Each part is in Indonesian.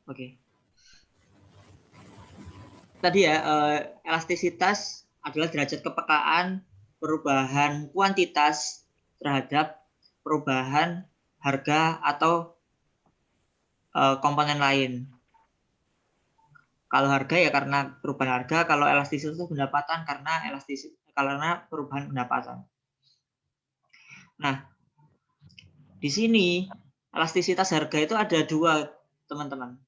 Oke. Tadi ya, elastisitas adalah derajat kepekaan perubahan kuantitas terhadap perubahan harga atau komponen lain. Kalau harga ya karena perubahan harga, kalau elastisitas itu pendapatan karena perubahan pendapatan. Nah, di sini elastisitas harga itu ada dua, teman-teman.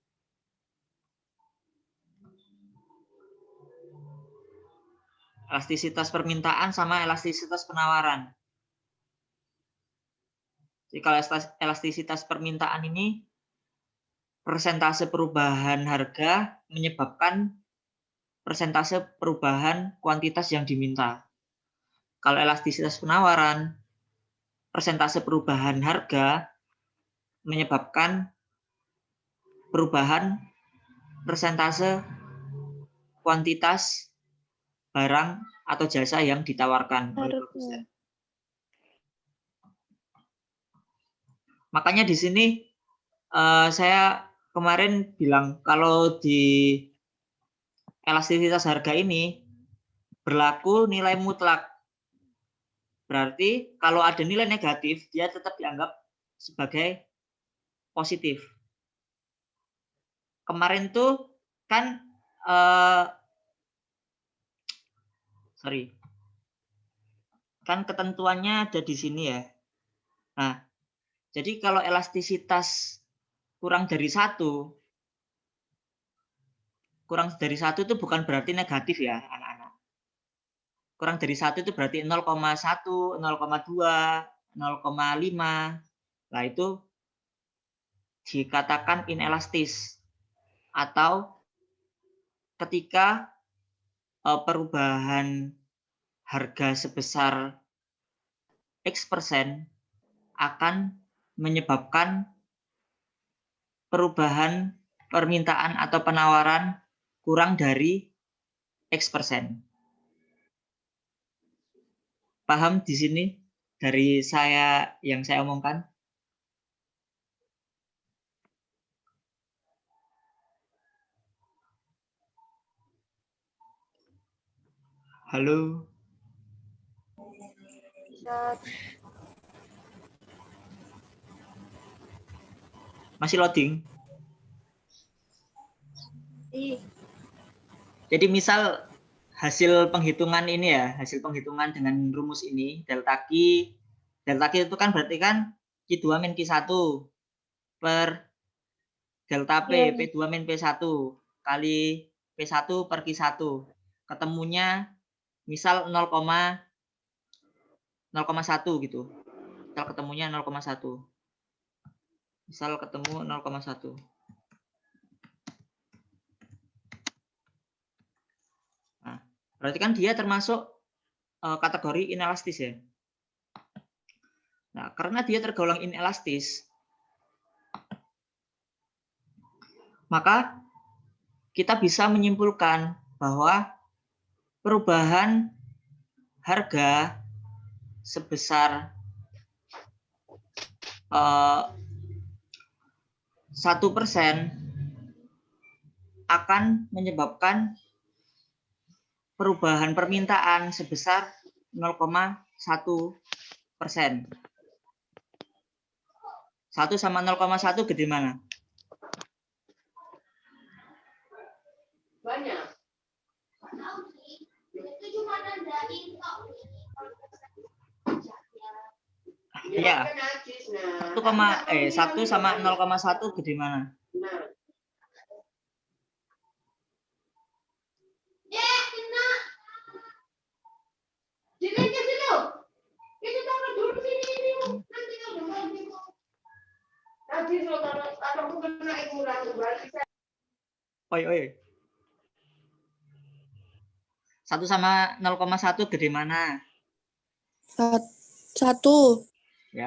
Elastisitas permintaan sama elastisitas penawaran. Jadi kalau elastisitas permintaan ini persentase perubahan harga menyebabkan persentase perubahan kuantitas yang diminta. Kalau elastisitas penawaran, persentase perubahan harga menyebabkan perubahan persentase kuantitas barang atau jasa yang ditawarkan oleh produsen. Makanya di sini saya kemarin bilang kalau di elastisitas harga ini berlaku nilai mutlak. Berarti kalau ada nilai negatif, dia tetap dianggap sebagai positif. Kemarin tuh kan kan ketentuannya ada di sini ya. Nah, jadi kalau elastisitas kurang dari satu itu bukan berarti negatif ya, anak-anak. Kurang dari satu itu berarti 0,1, 0,2, 0,5. Nah, itu dikatakan inelastis. Atau ketika perubahan harga sebesar X% akan menyebabkan perubahan permintaan atau penawaran kurang dari X%. Paham di sini dari yang saya omongkan? Halo? Masih loading? Jadi misal hasil penghitungan ini ya, hasil penghitungan dengan rumus ini, delta Q itu kan berarti kan Q2 min Q1 per delta P, P2 min P1 kali P1 per Q1. Ketemunya misal 0,1 gitu. Misal ketemunya 0,1. Misal ketemu 0,1. Nah, berarti kan dia termasuk kategori inelastis ya. Nah, karena dia tergolong inelastis, maka kita bisa menyimpulkan bahwa perubahan harga sebesar 1% akan menyebabkan perubahan permintaan sebesar 0,1%. 1 sama 0,1 gede mana? Banyak. Itu cuma nandain kok. Iya. 1 sama 0,1 gede mana? Oi. 1 sama 0,1 gede mana? 1. Ya.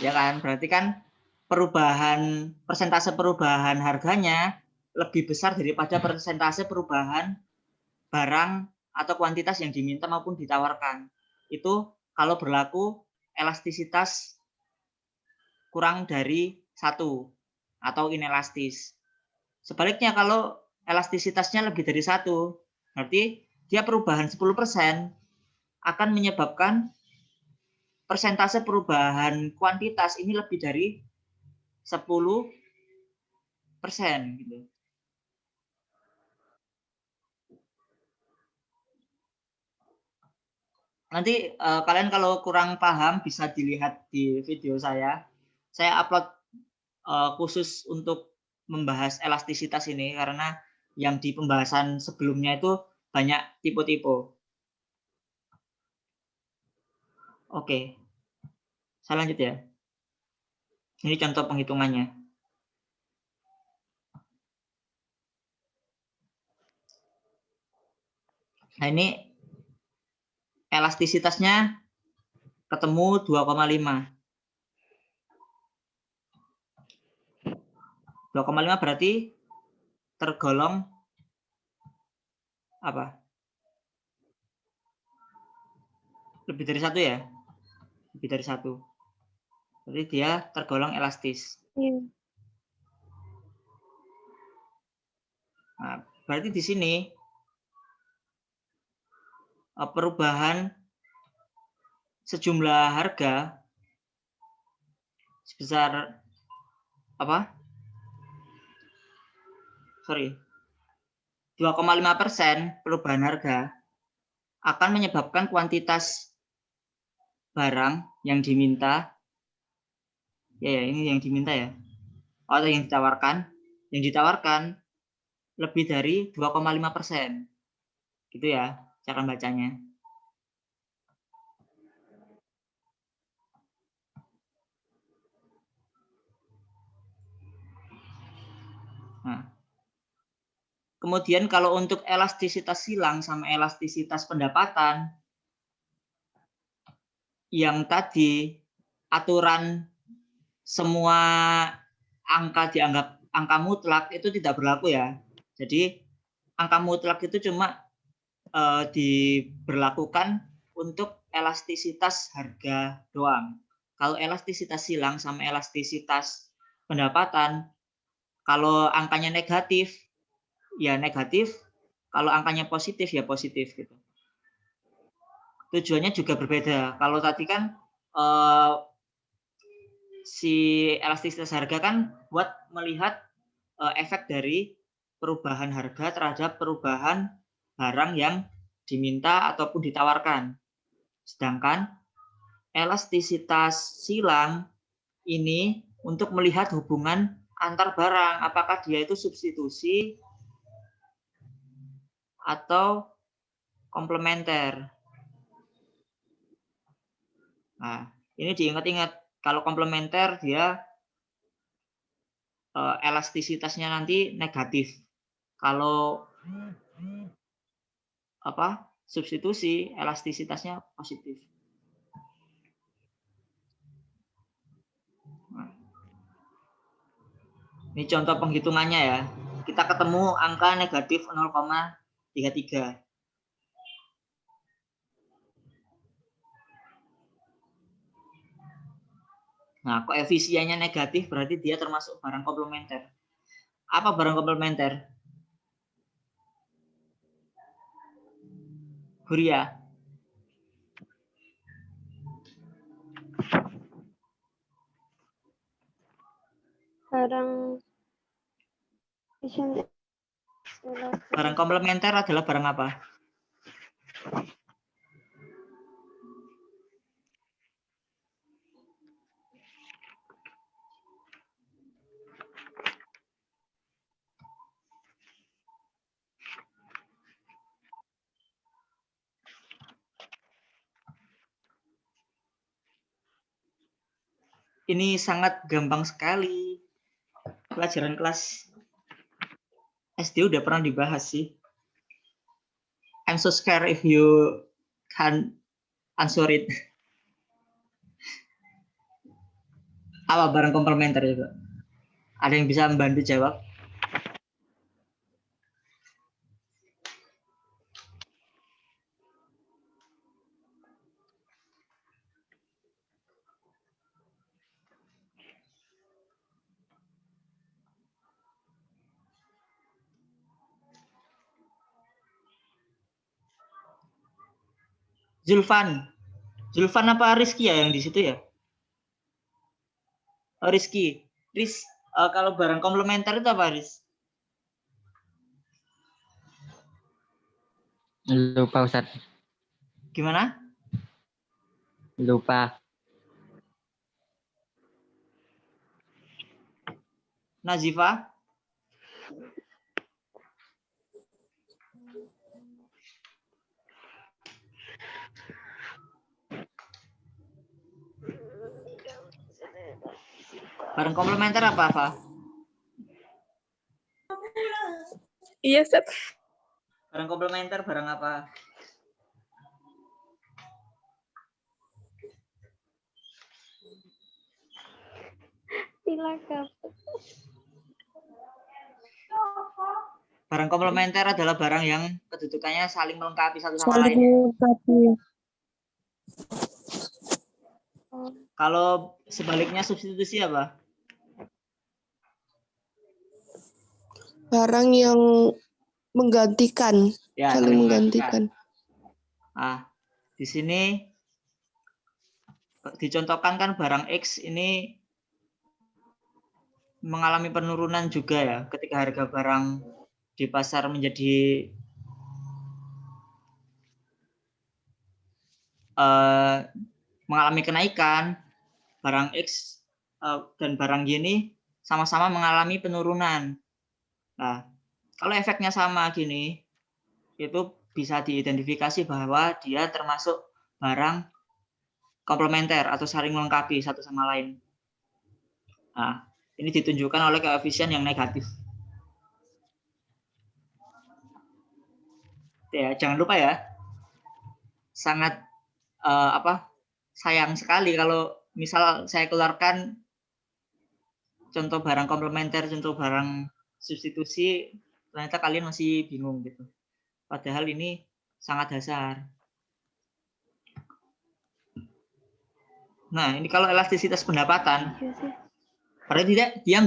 Ya kan, berarti kan persentase perubahan harganya lebih besar daripada persentase perubahan barang atau kuantitas yang diminta maupun ditawarkan. Itu kalau berlaku elastisitas kurang dari 1. atau inelastis. Sebaliknya kalau elastisitasnya lebih dari 1, berarti dia perubahan 10% akan menyebabkan persentase perubahan kuantitas ini lebih dari 10% gitu. Nanti kalian kalau kurang paham bisa dilihat di video saya. Saya upload khusus untuk membahas elastisitas ini karena yang di pembahasan sebelumnya itu banyak tipe-tipe. Oke, saya lanjut ya. Ini contoh penghitungannya. Nah ini elastisitasnya ketemu 2,5. 2,5 berarti tergolong apa? Lebih dari 1 ya? Lebih dari 1. Jadi dia tergolong elastis. Iya. Nah, berarti di sini perubahan sejumlah harga sebesar apa? 2,5% perubahan harga akan menyebabkan kuantitas barang yang diminta, ya ini yang diminta ya, atau yang ditawarkan lebih dari 2,5%, gitu ya cara bacanya. Nah, kemudian kalau untuk elastisitas silang sama elastisitas pendapatan, yang tadi aturan semua angka dianggap angka mutlak itu tidak berlaku ya. Jadi angka mutlak itu cuma diberlakukan untuk elastisitas harga doang. Kalau elastisitas silang sama elastisitas pendapatan, kalau angkanya negatif, ya negatif. Kalau angkanya positif, ya positif gitu. Tujuannya juga berbeda. Kalau tadi kan si elastisitas harga kan buat melihat efek dari perubahan harga terhadap perubahan barang yang diminta ataupun ditawarkan. Sedangkan elastisitas silang ini untuk melihat hubungan antar barang, apakah dia itu substitusi atau komplementer. Nah, ini diingat-ingat, kalau komplementer dia elastisitasnya nanti negatif. Kalau substitusi elastisitasnya positif. Nah, ini contoh penghitungannya ya. Kita ketemu angka negatif 0,33. Nah, koefisiennya negatif berarti dia termasuk barang komplementer. Apa barang komplementer? Huria. Barang Barang komplementer adalah barang apa? Ini sangat gampang sekali. Pelajaran kelas SD udah pernah dibahas sih. I'm so scared if you can answer it. Apa barang komplementer itu? Ada yang bisa membantu jawab? Zulfan. Zulfan apa Rizky ya yang di situ ya? Oh, Rizky. Kalau barang komplementer itu apa, Riz? Lupa Ustaz. Gimana? Lupa. Nazifa? Barang komplementer apa? Iya, Ustaz. Barang komplementer barang apa? Silakan. Barang komplementer adalah barang yang kedudukannya saling melengkapi satu sama Saling lain. melengkapi. Kalau sebaliknya substitusi apa? Barang yang menggantikan, Ya, saling menggantikan. Nah, di sini dicontohkan kan barang X ini mengalami penurunan juga ya ketika harga barang di pasar menjadi mengalami kenaikan, barang X dan barang Y ini sama-sama mengalami penurunan. Nah, kalau efeknya sama gini, itu bisa diidentifikasi bahwa dia termasuk barang komplementer atau saling melengkapi satu sama lain. Nah, ini ditunjukkan oleh koefisien yang negatif. Ya, jangan lupa ya, sangat sayang sekali kalau misal saya keluarkan contoh barang komplementer, contoh barang substitusi, ternyata kalian masih bingung gitu. Padahal ini sangat dasar. Nah, ini kalau elastisitas pendapatan, padahal tidak, dia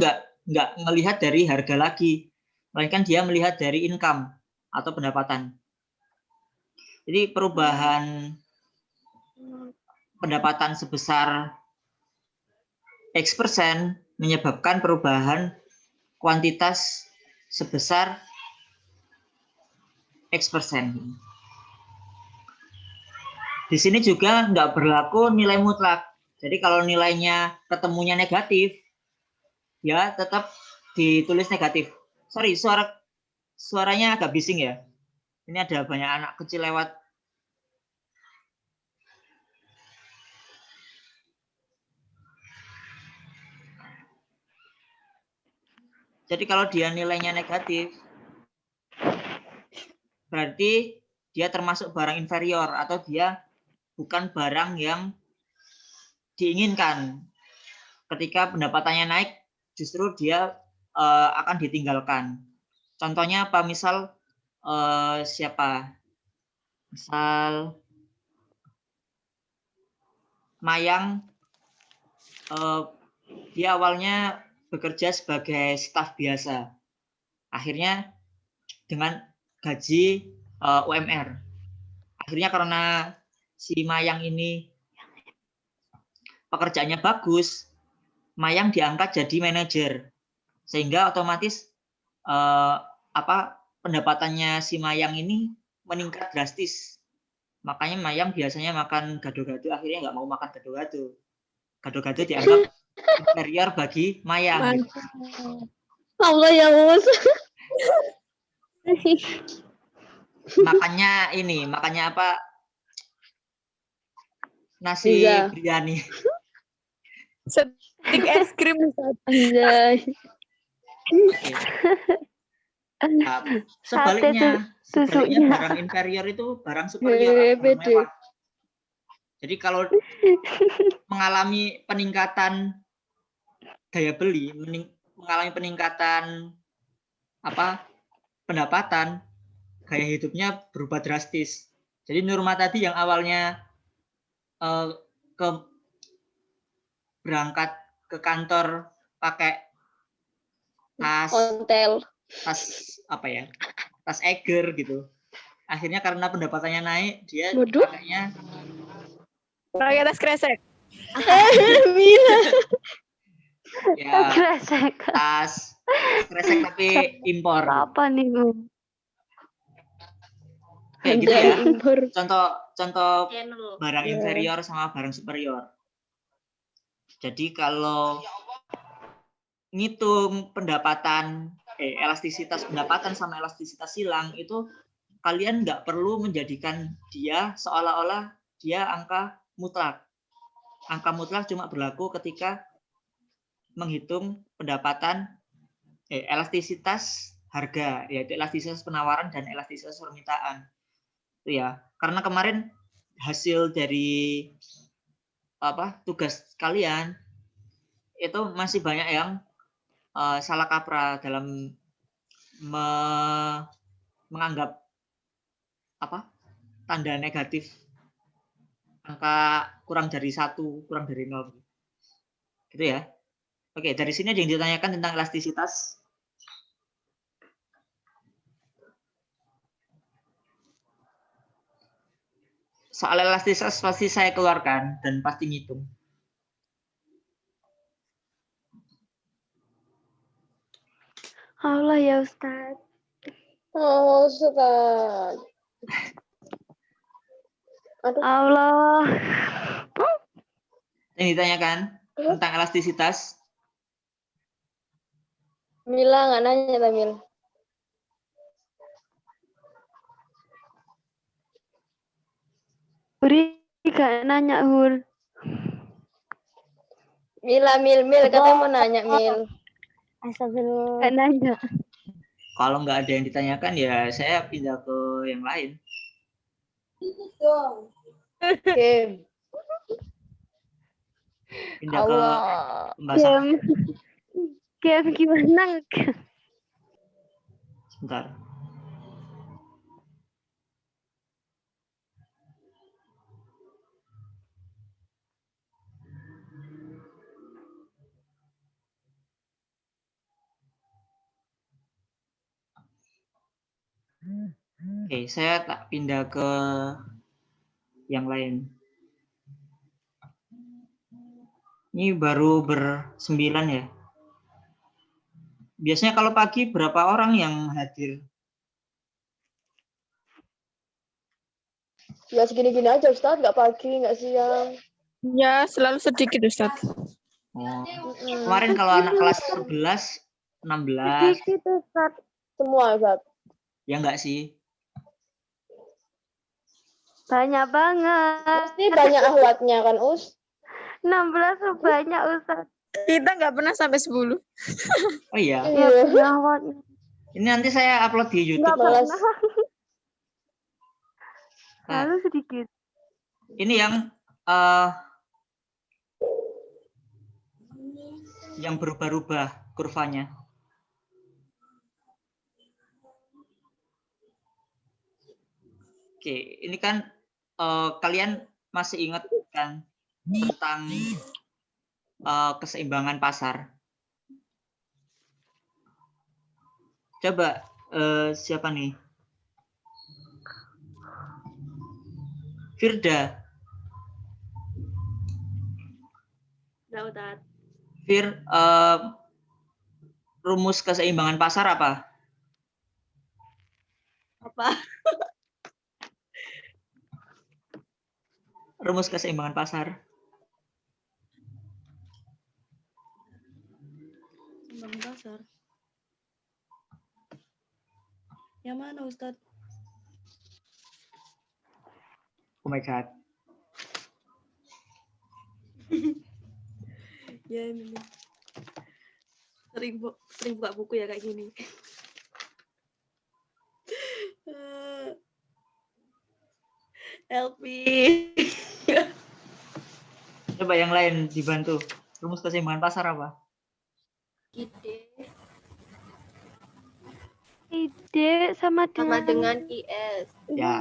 nggak melihat dari harga lagi, melainkan dia melihat dari income atau pendapatan. Jadi perubahan pendapatan sebesar X% menyebabkan perubahan kuantitas sebesar X%. Di sini juga nggak berlaku nilai mutlak. Jadi kalau nilainya ketemunya negatif, ya tetap ditulis negatif. Sorry, suaranya agak bising ya. Ini ada banyak anak kecil lewat. Jadi kalau dia nilainya negatif, berarti dia termasuk barang inferior atau dia bukan barang yang diinginkan. Ketika pendapatannya naik, justru dia akan ditinggalkan. Contohnya apa? Misal siapa? Misal Mayang, dia awalnya bekerja sebagai staf biasa. Akhirnya dengan gaji UMR. Akhirnya karena si Mayang ini pekerjaannya bagus, Mayang diangkat jadi manajer. Sehingga otomatis pendapatannya si Mayang ini meningkat drastis. Makanya Mayang biasanya makan gado-gado, akhirnya nggak mau makan gado-gado. Gado-gado dianggap inferior bagi Mayang. Gitu. Allah ya Mus. Makanya apa? Nasi Bisa. biryani. Setik es krim Ustaz. Anjay. Nah, sebaliknya barang inferior itu barang superior, barang mewah. Jadi kalau mengalami peningkatan daya beli, mengalami peningkatan pendapatan, gaya hidupnya berubah drastis. Jadi Nurma tadi yang awalnya berangkat ke kantor pakai tas Ontel. tas tas Eger gitu. akhirnya karena pendapatannya naik, dia Waduh. pakainya Pakai tas kresek. Mila. ya Kresek. tas kresek tapi impor. Apa nih, Bu? Kayak gitu ya. Impor. Contoh Channel. barang Ya. inferior sama barang superior. Jadi kalau ngitung pendapatan, elastisitas pendapatan sama elastisitas silang itu kalian nggak perlu menjadikan dia seolah-olah dia angka mutlak. Angka mutlak cuma berlaku ketika menghitung pendapatan, elastisitas harga, yaitu elastisitas penawaran dan elastisitas permintaan. Itu ya. Karena kemarin hasil dari tugas kalian itu masih banyak yang salah kaprah dalam menganggap tanda negatif angka kurang dari 1, kurang dari 0 gitu ya. Oke, dari sini ada yang ditanyakan tentang elastisitas. Soal elastisitas pasti saya keluarkan dan pasti ngitung. Allah ya Ustaz. Oh, Ustaz. Aduh. Allah. Yang ditanyakan tentang elastisitas. Mila nggak nanya, Tamil. Uri gak nanya, Hur. Mila, Mil, katanya mau nanya, Mil. Astagfirullah. Gak nanya. Kalau nggak ada yang ditanyakan ya saya pindah ke yang lain. Oke. Pindah ke Allah. pembahasan. Game gimana? Sebentar. Oke, saya tak pindah ke yang lain. Ini baru ber-9 ya. Biasanya kalau pagi berapa orang yang hadir? Ya segini-gini aja, Ustaz. Nggak pagi, nggak siang. Ya, selalu sedikit, Ustaz. Oh. Kemarin kalau anak kelas 11, 16, Sedikit, Ustaz. Semua, Ustaz. ya enggak sih? Banyak banget. Pasti banyak ahwatnya kan, Us? 16 tuh banyak, Ustaz. Kita nggak pernah sampai 10. Oh iya. Ya, Iya. penyawatnya. Ini nanti saya upload di YouTube. Nggak Malas. pernah. Nah, Lalu sedikit. ini yang berubah-ubah kurvanya. Oke, ini kan kalian masih ingat kan tentang keseimbangan pasar. Coba siapa nih? Firda. Ustaz. Fir, rumus keseimbangan pasar apa? Apa? Rumus keseimbangan pasar. Keseimbangan pasar. Yang mana, Ustadz? Oh my God. Ya ini nih. Sering buka buku ya kayak gini. LP. Coba yang lain dibantu. Rumus keseimbangan pasar apa? Ide sama dengan IS. Ya.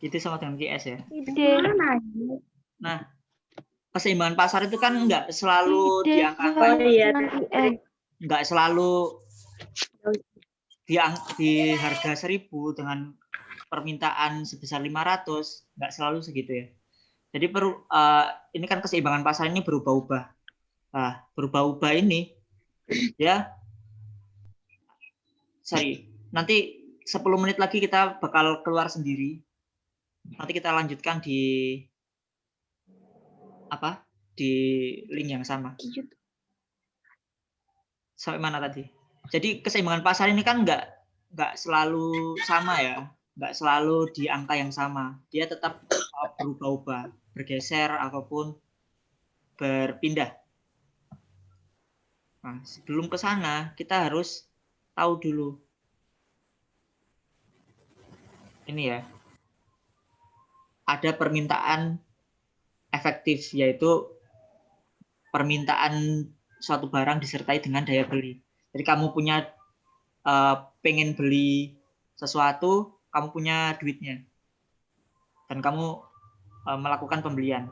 Itu sama dengan QS ya. ide. Nah, keseimbangan pasar itu kan nggak selalu Ide diangka-angka, sama dengan IS. nggak selalu di harga 1.000 dengan permintaan sebesar 500, nggak selalu segitu ya. Jadi ini kan keseimbangan pasar ini berubah-ubah. Nah, berubah-ubah ini ya, nanti 10 menit lagi kita bakal keluar sendiri. Nanti kita lanjutkan di link yang sama. Sampai mana tadi? Jadi keseimbangan pasar ini kan nggak selalu sama ya, nggak selalu di angka yang sama. Dia tetap berubah-ubah, bergeser ataupun berpindah. Nah, sebelum ke sana kita harus tahu dulu. Ini ya. Ada permintaan efektif, yaitu permintaan suatu barang disertai dengan daya beli. Jadi kamu punya pengen beli sesuatu, kamu punya duitnya, dan kamu melakukan pembelian.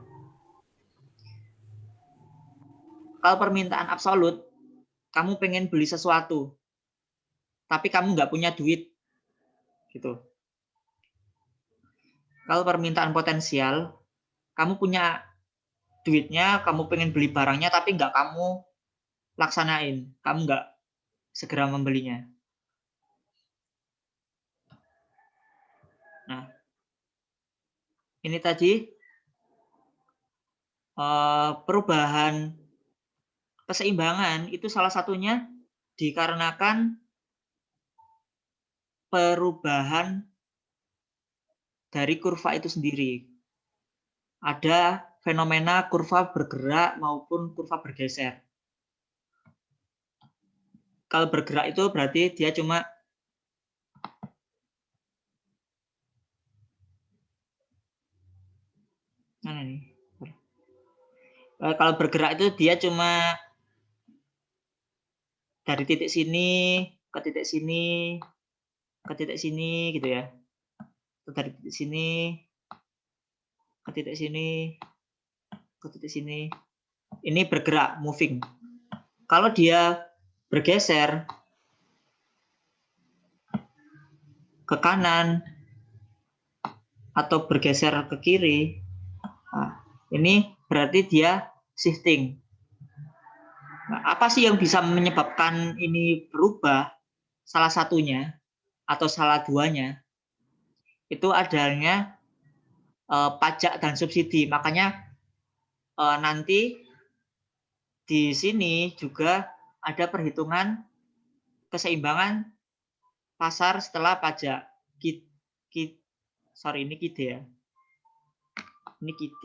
Kalau permintaan absolut, kamu pengen beli sesuatu, tapi kamu nggak punya duit, gitu. Kalau permintaan potensial, kamu punya duitnya, kamu pengen beli barangnya, tapi nggak kamu laksanain, kamu nggak segera membelinya. Nah, ini tadi perubahan keseimbangan itu salah satunya dikarenakan perubahan dari kurva itu sendiri. Ada fenomena kurva bergerak maupun kurva bergeser. Kalau bergerak itu berarti dia cuma kalau bergerak itu dia cuma dari titik sini ke titik sini ke titik sini gitu ya. Dari titik sini ke titik sini ke titik sini. Ini bergerak, moving. Kalau dia bergeser ke kanan atau bergeser ke kiri, nah, ini berarti dia shifting. Nah, apa sih yang bisa menyebabkan ini berubah? Salah satunya atau salah duanya itu adanya pajak dan subsidi. Makanya nanti di sini juga ada perhitungan keseimbangan pasar setelah pajak. Ini KID ya. Ini KID.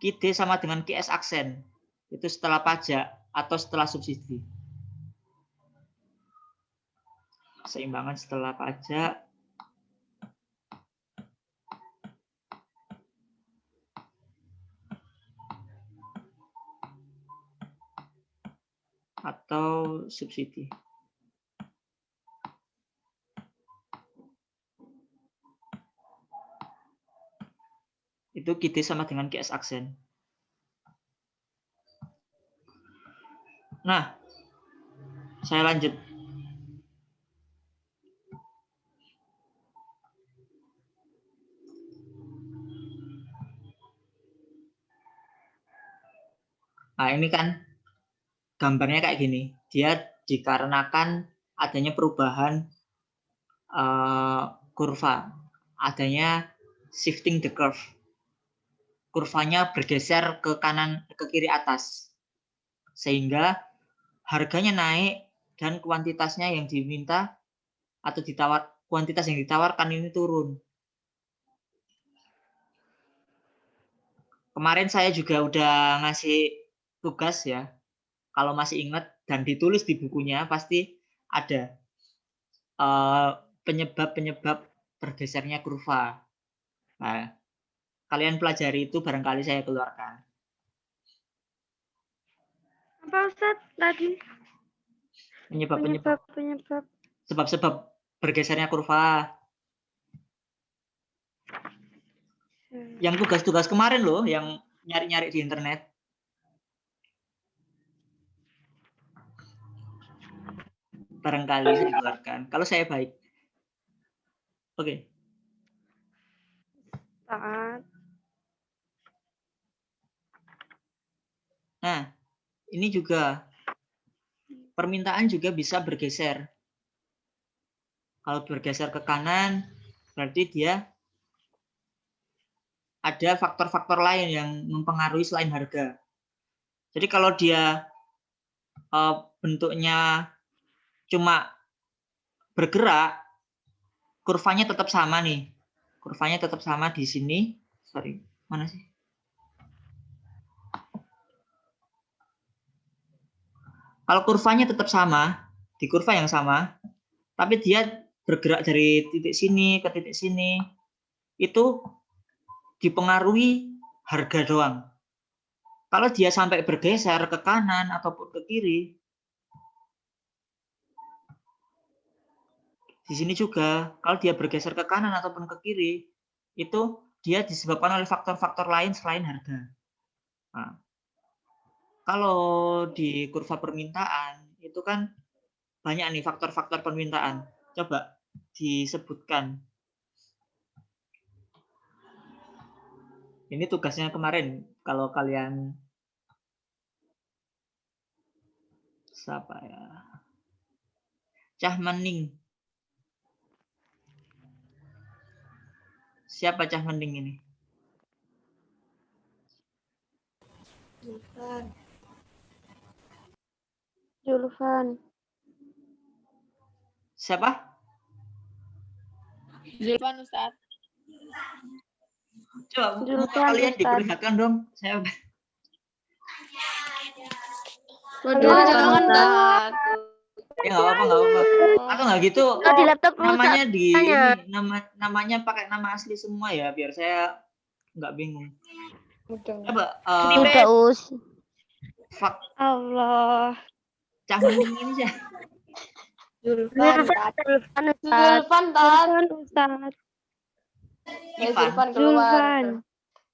KID sama dengan QS aksen. Itu setelah pajak atau setelah subsidi. Keseimbangan setelah pajak. Atau subsidi. Itu KID sama dengan QS aksen. Nah, saya lanjut. Nah, ini kan gambarnya kayak gini. Dia dikarenakan adanya perubahan kurva, adanya shifting the curve. Kurvanya bergeser ke kanan, ke kiri atas, sehingga harganya naik dan kuantitasnya yang diminta atau kuantitas yang ditawarkan ini turun. Kemarin saya juga udah ngasih tugas ya, kalau masih ingat dan ditulis di bukunya pasti ada penyebab-penyebab bergesernya kurva. Nah, kalian pelajari itu, barangkali saya keluarkan. Apa Ustaz tadi? Penyebab. Sebab-sebab bergesernya kurva. Yang tugas-tugas kemarin loh, yang nyari-nyari di internet. Barangkali saya keluarkan. Kalau saya baik. Oke. Saat. Nah, ini juga permintaan juga bisa bergeser. Kalau bergeser ke kanan, berarti dia ada faktor-faktor lain yang mempengaruhi selain harga. Jadi kalau dia bentuknya cuma bergerak, kurvanya tetap sama nih. Kurvanya tetap sama di sini. Sorry, mana sih? Kalau kurvanya tetap sama, di kurva yang sama, tapi dia bergerak dari titik sini ke titik sini, itu dipengaruhi harga doang. Kalau dia sampai bergeser ke kanan ataupun ke kiri, di sini juga, kalau dia bergeser ke kanan ataupun ke kiri, itu dia disebabkan oleh faktor-faktor lain selain harga. Nah, kalau di kurva permintaan, itu kan banyak nih faktor-faktor permintaan. Coba disebutkan. Ini tugasnya kemarin, kalau kalian siapa ya? Cah Mening. Siapa Cah Mening ini? Julfan. Siapa? Zulfan Ustaz. Coba Julfan, muka kalian Ustaz. diperlihatkan dong. Saya Jangan Ustaz. ya nggak apa-apa, nggak apa-apa. Atau nggak gitu? Oh, di laptop Namanya di Tanya. ini, namanya pakai nama asli semua ya, biar saya nggak bingung. Coba Tidak, Us. fak Allah. Cah Mening ini sih. Zulfan, Ustaz. Zulfan, Tat. Zulfan, Ustaz. Ya, Ivan. Zulfan keluar. Zulfan.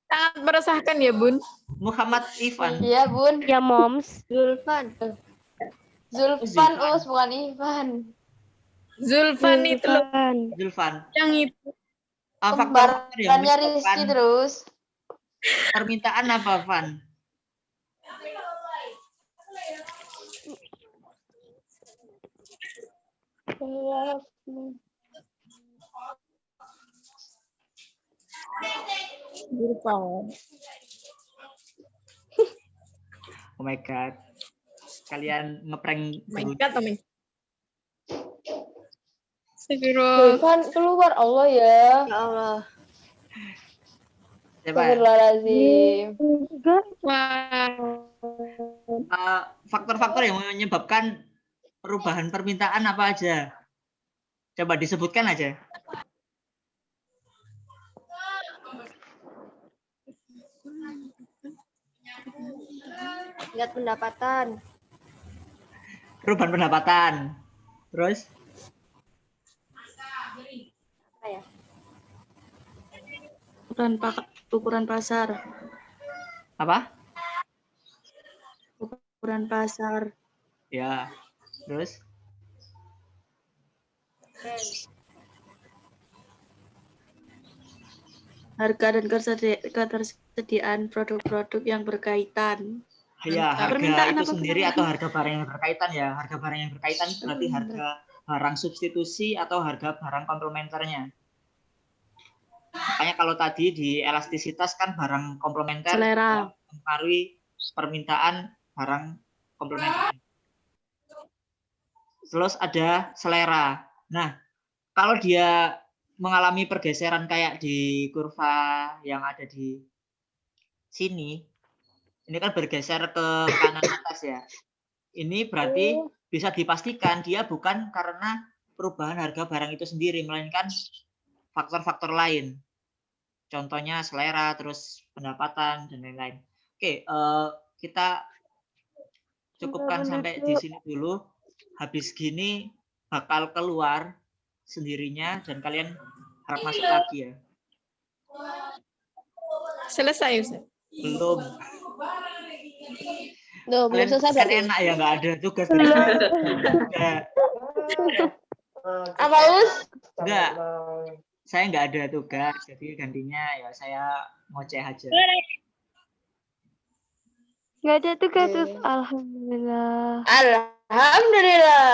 Sangat meresahkan ya, Bun. Muhammad Ivan. Iya, Bun. Ya, Moms. Zulfan. Zulfan, Us, bukan Ivan. Zulfan itu loh, Zulfan. Zulfan. yang itu. Faktor-faktor yang Kembarannya Rizky menyebabkan terus. permintaan apa, Van? Zulfan. Oh my god. Kalian ngeprank Oh my terus. God, oh my. Astagfirullah. Zulfan keluar, Allah ya. Ya Allah. Coba Astagfirullahaladzim. Enggak. faktor-faktor yang menyebabkan perubahan permintaan apa aja? Coba disebutkan aja. Lihat pendapatan. Perubahan pendapatan. Terus Ukuran pasar. apa? Ukuran pasar. Ya. Terus Harga dan ketersediaan produk-produk yang berkaitan. ya, harga Permintaan itu apa sendiri kemarin? atau harga barang yang berkaitan ya. Harga barang yang berkaitan itu berarti harga barang substitusi atau harga barang komplementernya. Makanya kalau tadi di elastisitas kan barang komplementer Selera. mempengaruhi permintaan barang komplementer. Terus ada selera. Nah, kalau dia mengalami pergeseran kayak di kurva yang ada di sini, ini kan bergeser ke kanan atas ya. Ini berarti bisa dipastikan dia bukan karena perubahan harga barang itu sendiri, melainkan faktor-faktor lain. Contohnya selera, terus pendapatan, dan lain-lain. Oke, kita cukupkan sampai di sini dulu. Habis gini bakal keluar sendirinya dan kalian harap masuk lagi ya. Selesai, Ustaz. Belum. Duh, belum Kalian selesai kan berarti. enak ya, nggak ada tugas dari saya. Udah. Apa Us? Enggak, saya nggak ada tugas, jadi gantinya ya saya ngoceh aja. Nggak ada tugas, Oke. Alhamdulillah. Alhamdulillah.